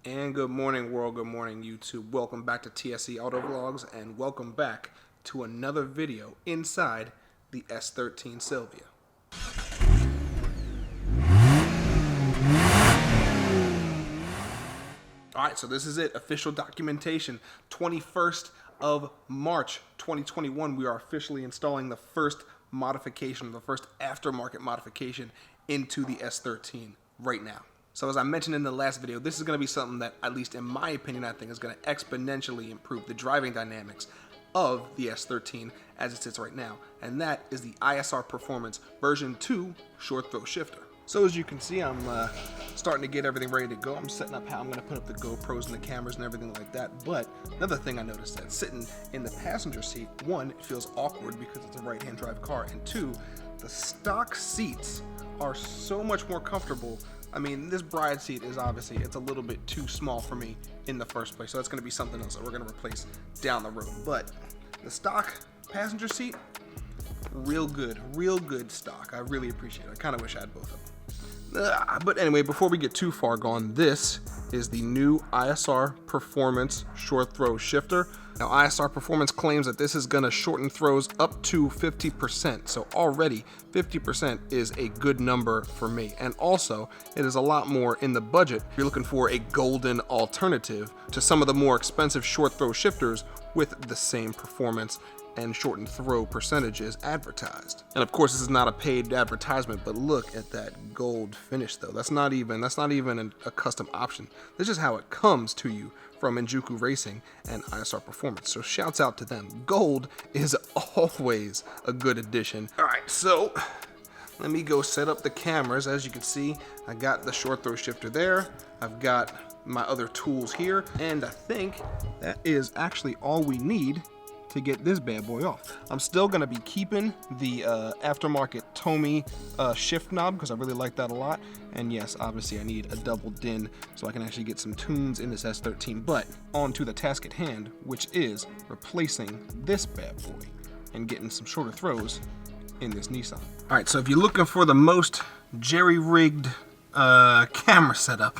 And good morning, world. Good morning, YouTube. Welcome back to TSE Autovlogs, and welcome back to another video inside the S13 Sylvia. Alright, so this is it. Official documentation. 21st of March 2021, we are officially installing the first modification, the first aftermarket modification into the S13 right now. So as I mentioned in the last video, this is going to be something that, at least in my opinion, I think is going to exponentially improve the driving dynamics of the S13 as it sits right now. And that is the ISR Performance version 2 short throw shifter. So as you can see, I'm starting to get everything ready to go. I'm setting up how I'm going to put up the GoPros and the cameras and everything like that. But another thing I noticed, that sitting in the passenger seat, one, it feels awkward because it's a right-hand drive car, and two, the stock seats are so much more comfortable. I mean, this bride seat is obviously, it's a little bit too small for me in the first place, so that's going to be something else that we're going to replace down the road. But the stock passenger seat, real good stock. I really appreciate it. I kind of wish I had both of them. But anyway, before we get too far gone, this is the new ISR Performance short throw shifter. Now, ISR Performance claims that this is going to shorten throws up to 50%. So already 50% is a good number for me. And also, it is a lot more in the budget if you're looking for a golden alternative to some of the more expensive short throw shifters with the same performance and shortened throw percentages advertised. And of course, this is not a paid advertisement, but look at that gold finish though. That's not even a custom option. This is how it comes to you from Injuku Racing and ISR Performance. So shouts out to them. Gold is always a good addition. All right, so let me go set up the cameras. As you can see, I got the short throw shifter there. I've got my other tools here, and I think that is actually all we need to get this bad boy off. I'm still gonna be keeping the aftermarket Tomy shift knob because I really like that a lot. And yes, obviously I need a double din so I can actually get some tunes in this S13. But on to the task at hand, which is replacing this bad boy and getting some shorter throws in this Nissan. All right, so if you're looking for the most jerry-rigged camera setup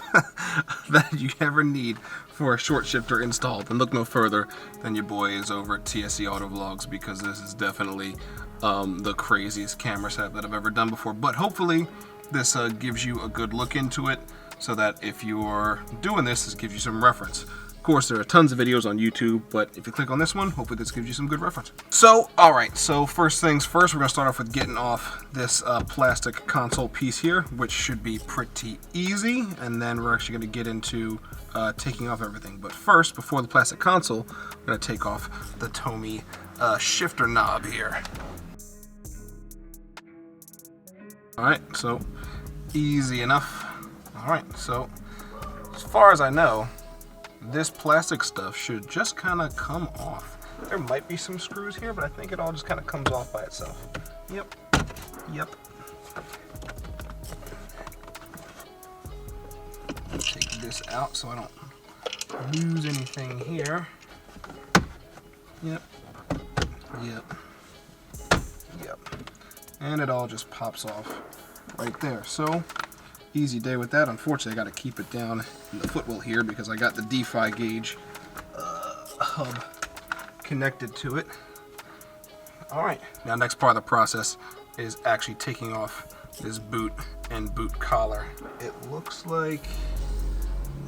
that you ever need for a short shifter installed, and look no further than your boy is over at TSE Autovlogs, because this is definitely the craziest camera setup that I've ever done before. But hopefully this gives you a good look into it, so that if you're doing this gives you some reference. Of course, there are tons of videos on YouTube, but if you click on this one, hopefully this gives you some good reference. So, all right, so first things first, we're gonna start off with getting off this plastic console piece here, which should be pretty easy, and then we're actually gonna get into taking off everything. But first, before the plastic console, we're gonna take off the Tomy shifter knob here. All right, so easy enough. All right, so as far as I know, this plastic stuff should just kind of come off. There might be some screws here, but I think it all just kind of comes off by itself. Yep. Take this out so I don't lose anything here. Yep. And it all just pops off right there. So easy day with that. Unfortunately, I got to keep it down in the footwell here because I got the DeFi gauge hub connected to it. All right, now next part of the process is actually taking off this boot and boot collar. It looks like,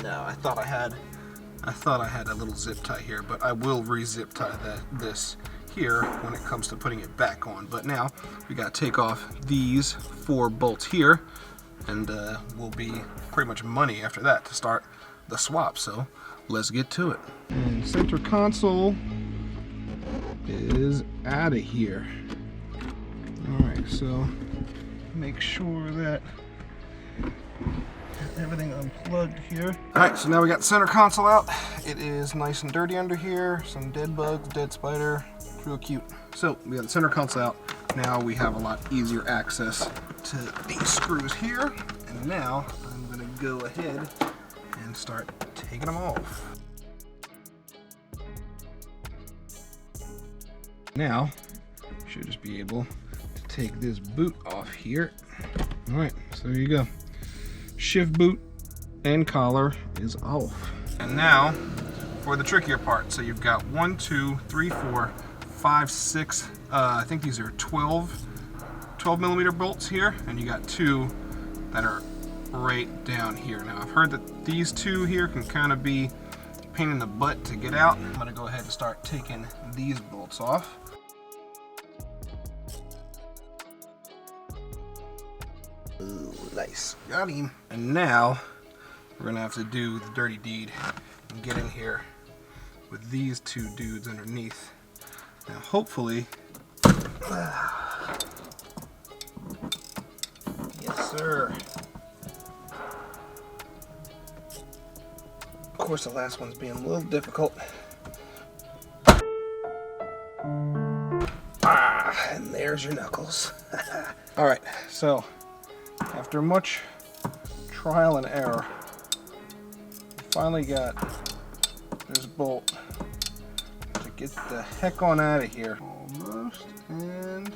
no, I thought I had a little zip tie here, but I will re-zip tie this here when it comes to putting it back on. But now we got to take off these 4 bolts here, and we'll be pretty much money after that to start the swap. So let's get to it. And center console is out of here. All right, so make sure that everything unplugged here. All right, so now we got the center console out. It is nice and dirty under here. Some dead bugs, dead spider. It's real cute. So we got the center console out. Now we have a lot easier access to these screws here. And now I'm gonna go ahead and start taking them off. Now, you should just be able to take this boot off here. All right, so there you go. Shift boot and collar is off. And now for the trickier part. So you've got 1, 2, 3, 4, 5, 6, I think these are 12 millimeter bolts here, and you got 2 that are right down here. Now I've heard that these 2 here can kind of be a pain in the butt to get out. I'm gonna go ahead and start taking these bolts off. Ooh, nice, got him. And now we're gonna have to do the dirty deed and get in here with these 2 dudes underneath. Now hopefully, yes sir. Of course the last one's being a little difficult. And there's your knuckles. All right, so after much trial and error, we finally got this bolt to get the heck on out of here. Almost, and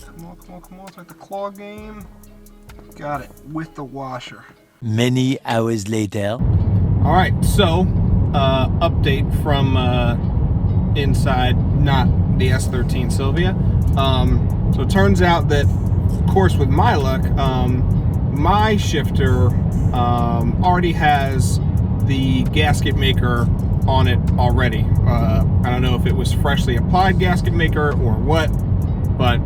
come on, come on, come on. It's like the claw game. Got it with the washer. Many hours later. All right, so update from inside, not the S13 Sylvia. So it turns out that, of course, with my luck, my shifter already has the gasket maker on it already. I don't know if it was freshly applied gasket maker or what, but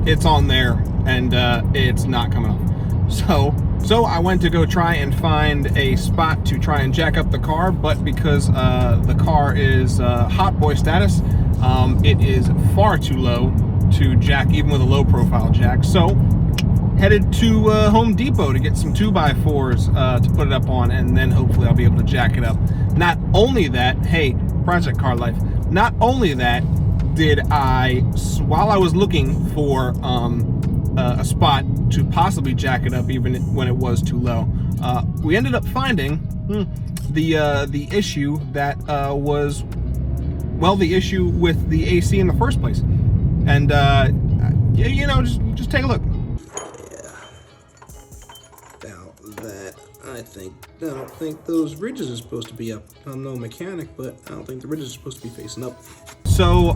it's on there and it's not coming off. So I went to go try and find a spot to try and jack up the car, but because the car is hot boy status, it is far too low to jack even with a low profile jack. So headed to Home Depot to get some 2x4s to put it up on, and then hopefully I'll be able to jack it up. Not only that, hey, Project Car Life, not only that did I, while I was looking for a spot to possibly jack it up even when it was too low, we ended up finding the issue that was, well, the issue with the AC in the first place. And you know, just take a look. I don't think those ridges are supposed to be up. I'm no mechanic, but I don't think the ridges are supposed to be facing up. So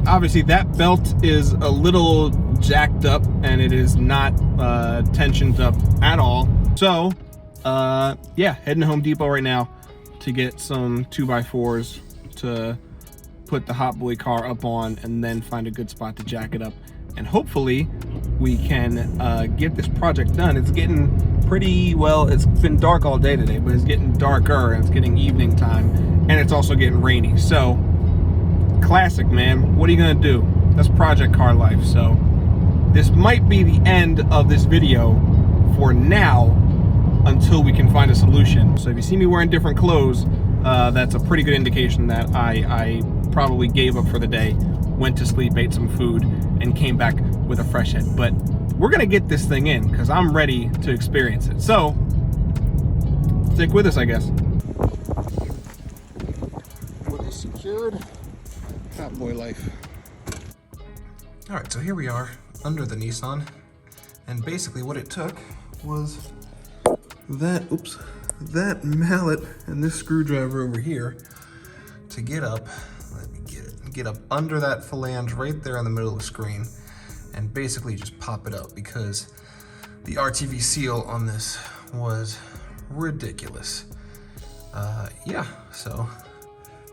obviously that belt is a little jacked up and it is not tensioned up at all. So yeah, heading to Home Depot right now to get some 2x4s to put the hot boy car up on, and then find a good spot to jack it up, and hopefully we can get this project done. It's getting pretty, well, it's been dark all day today, but it's getting darker and it's getting evening time, and it's also getting rainy. So classic, man. What are you gonna do? That's Project Car Life. So this might be the end of this video for now until we can find a solution. So if you see me wearing different clothes, that's a pretty good indication that I probably gave up for the day, went to sleep, ate some food, and came back with a fresh head. But we're gonna get this thing in because I'm ready to experience it. So stick with us, I guess. What is secured? Hot boy life. All right, so here we are under the Nissan, and basically what it took was that mallet and this screwdriver over here to get up. Let me get up under that flange right there in the middle of the screen, and basically just pop it up, because the RTV seal on this was ridiculous. Yeah, so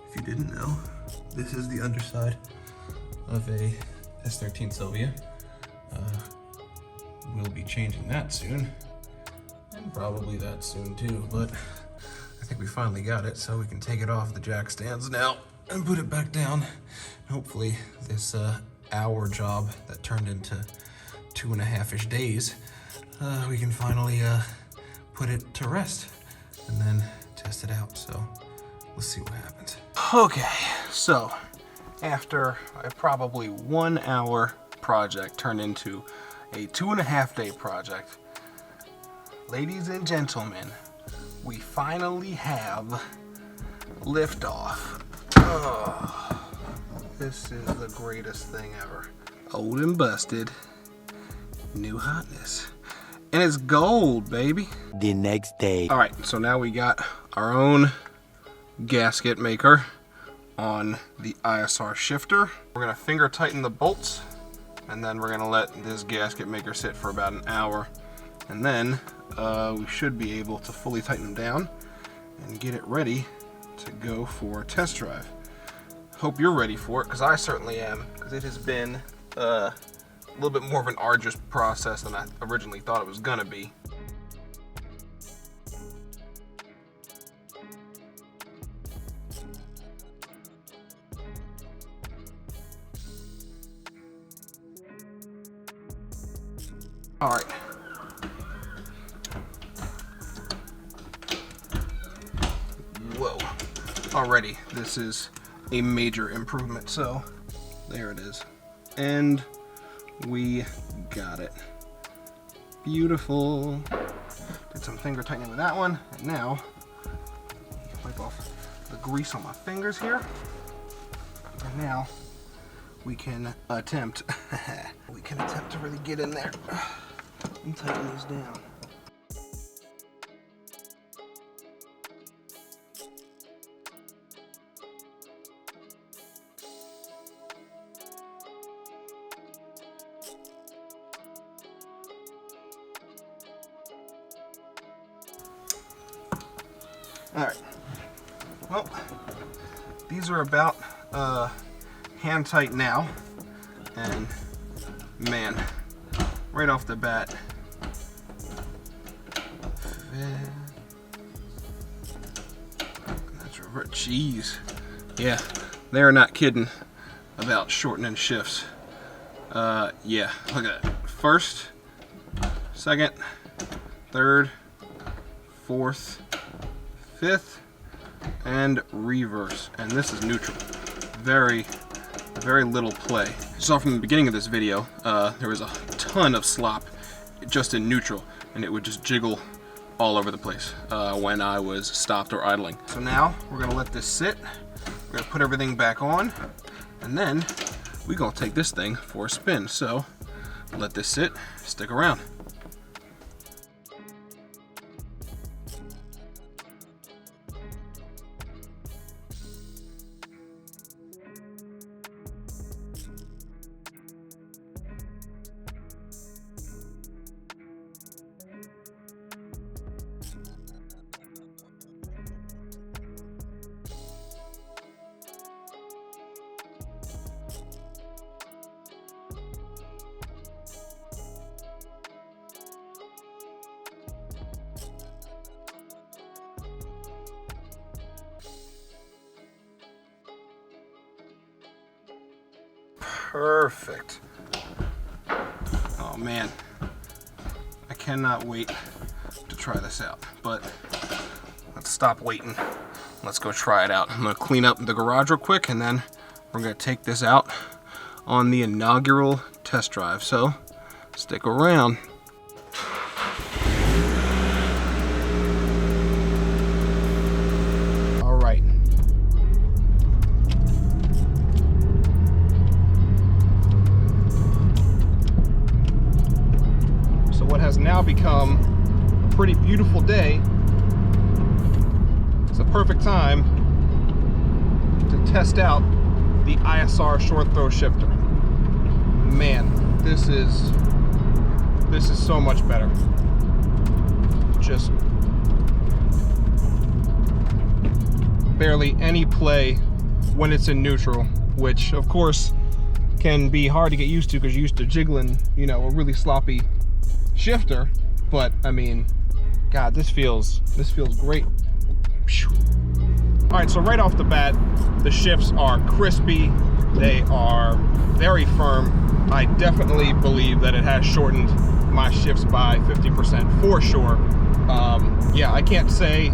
if you didn't know, this is the underside of a S13 Sylvia. We'll be changing that soon, and probably that soon too, but I think we finally got it, so we can take it off the jack stands now and put it back down. Hopefully this hour job that turned into 2.5-ish days, we can finally put it to rest and then test it out. So let's see what happens. Okay, so after a probably 1 hour project turned into a 2.5-day project, ladies and gentlemen, we finally have liftoff. Oh, this is the greatest thing ever. Old and busted, new hotness. And it's gold, baby. The next day. All right, so now we got our own gasket maker on the ISR shifter. We're gonna finger tighten the bolts, and then we're gonna let this gasket maker sit for about an hour. And then we should be able to fully tighten them down and get it ready to go for a test drive. Hope you're ready for it, because I certainly am, because it has been a little bit more of an arduous process than I originally thought it was gonna be. All right. Whoa. Already, this is a major improvement. So, there it is. And we got it. Beautiful. Did some finger tightening with that one. And now, wipe off the grease on my fingers here. And now, we can attempt to really get in there and tighten these down. All right, well, these are about hand tight now, and man, right off the bat, that's right. Jeez, yeah, they're not kidding about shortening shifts. Yeah, look at that. First, second, third, fourth, fifth, and reverse, and this is neutral. Very little play. So from the beginning of this video, there was a ton of slop just in neutral, and it would just jiggle all over the place when I was stopped or idling. So now we're gonna let this sit. We're gonna put everything back on, and then we're gonna take this thing for a spin. So let this sit, stick around. Perfect. Oh man, I cannot wait to try this out, but let's stop waiting. Let's go try it out. I'm gonna clean up the garage real quick, and then we're gonna take this out on the inaugural test drive. So stick around. All right. What has now become a pretty beautiful day. It's a perfect time to test out the ISR short throw shifter. Man, this is so much better. Just barely any play when it's in neutral, which of course can be hard to get used to because you're used to jiggling, you know, a really sloppy shifter. But I mean, God, this feels great. All right, so right off the bat, the shifts are crispy. They are very firm. I definitely believe that it has shortened my shifts by 50% for sure. Yeah, I can't say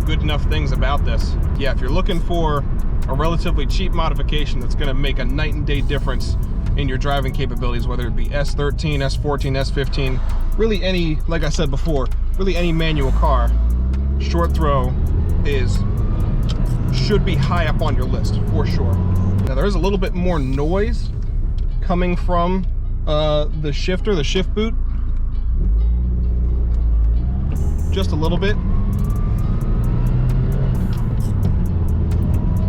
good enough things about this. Yeah, if you're looking for a relatively cheap modification that's gonna make a night and day difference in your driving capabilities, whether it be S13, S14, S15, really any, like I said before, really any manual car, short throw should be high up on your list for sure. Now there is a little bit more noise coming from the shifter, the shift boot, just a little bit.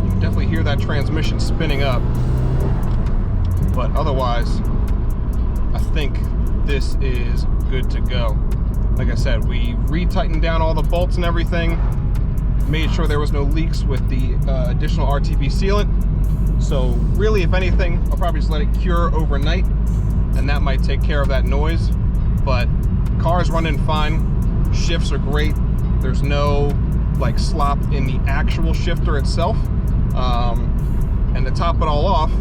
You can definitely hear that transmission spinning up. But otherwise, I think this is good to go. Like I said, we re-tightened down all the bolts and everything, made sure there was no leaks with the additional RTP sealant. So really, if anything, I'll probably just let it cure overnight, and that might take care of that noise. But car's running fine, shifts are great. There's no like slop in the actual shifter itself. And to top it all off,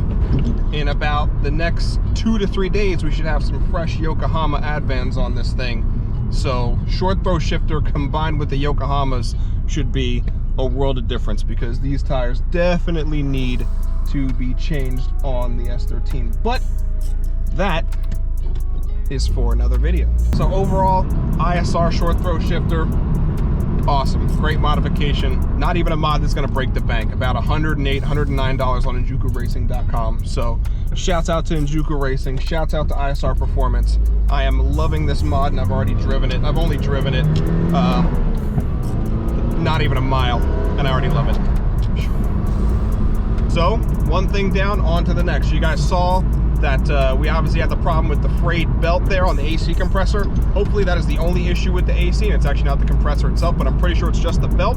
in about the next 2 to 3 days, we should have some fresh Yokohama Advans on this thing. So short throw shifter combined with the Yokohamas should be a world of difference, because these tires definitely need to be changed on the S13. But that is for another video. So overall, ISR short throw shifter, awesome, great modification. Not even a mod that's gonna break the bank. About $108, $109 on InjukuRacing.com. So shouts out to Injuku Racing, shouts out to ISR Performance. I am loving this mod, and I've already driven it. I've only driven it not even a mile, and I already love it. So one thing down, on to the next. You guys saw that we obviously had the problem with the frayed belt there on the AC compressor. Hopefully that is the only issue with the AC, and it's actually not the compressor itself, but I'm pretty sure it's just the belt.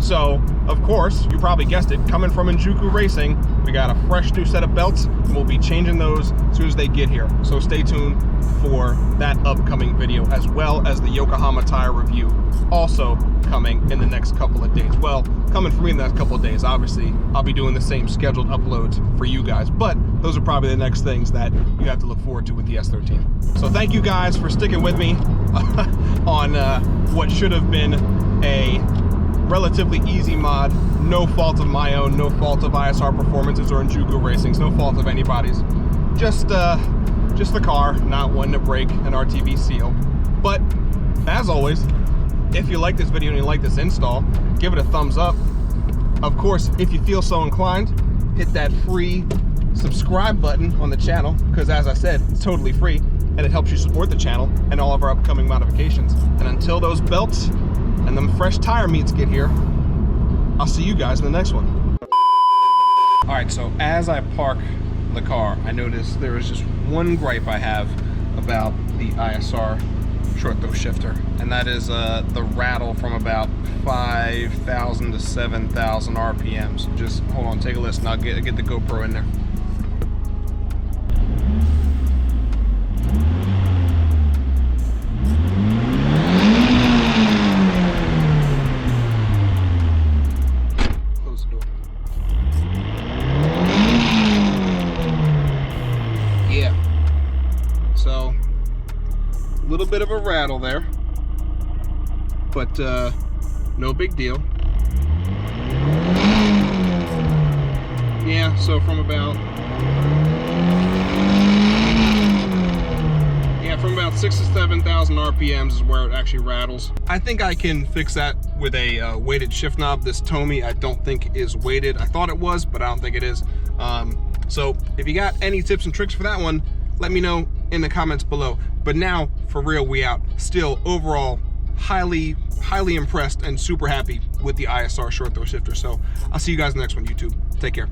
So, of course, you probably guessed it, coming from Injuku Racing, we got a fresh new set of belts, and we'll be changing those as soon as they get here. So stay tuned for that upcoming video, as well as the Yokohama tire review, also coming in the next couple of days. Well, coming for me in the next couple of days. Obviously, I'll be doing the same scheduled uploads for you guys, but those are probably the next things that you have to look forward to with the S13. So thank you guys for sticking with me on what should have been a relatively easy mod. No fault of my own, no fault of ISR Performance's or Injuku Racing's, no fault of anybody's. Just the car not wanting to break an RTV seal. But as always, if you like this video and you like this install, give it a thumbs up. Of course, if you feel so inclined, hit that free subscribe button on the channel, because as I said, it's totally free, and it helps you support the channel and all of our upcoming modifications. And until those belts and them fresh tire meats get here, I'll see you guys in the next one. All right, so as I park the car, I noticed there is just one gripe I have about the ISR short throw shifter, and that is the rattle from about 5,000 to 7,000 RPMs. Just hold on, take a listen. I'll get the GoPro in there. Close the door. Yeah. So a little bit of a rattle there, but no big deal. Yeah, so from about 6,000 to 7,000 RPMs is where it actually rattles. I think I can fix that with a weighted shift knob. This Tomy I don't think is weighted. I thought it was, but I don't think it is. So if you got any tips and tricks for that one, let me know in the comments below. But now, for real, we out. Still, overall, highly impressed and super happy with the ISR short throw shifter. So I'll see you guys in the next one, YouTube. Take care.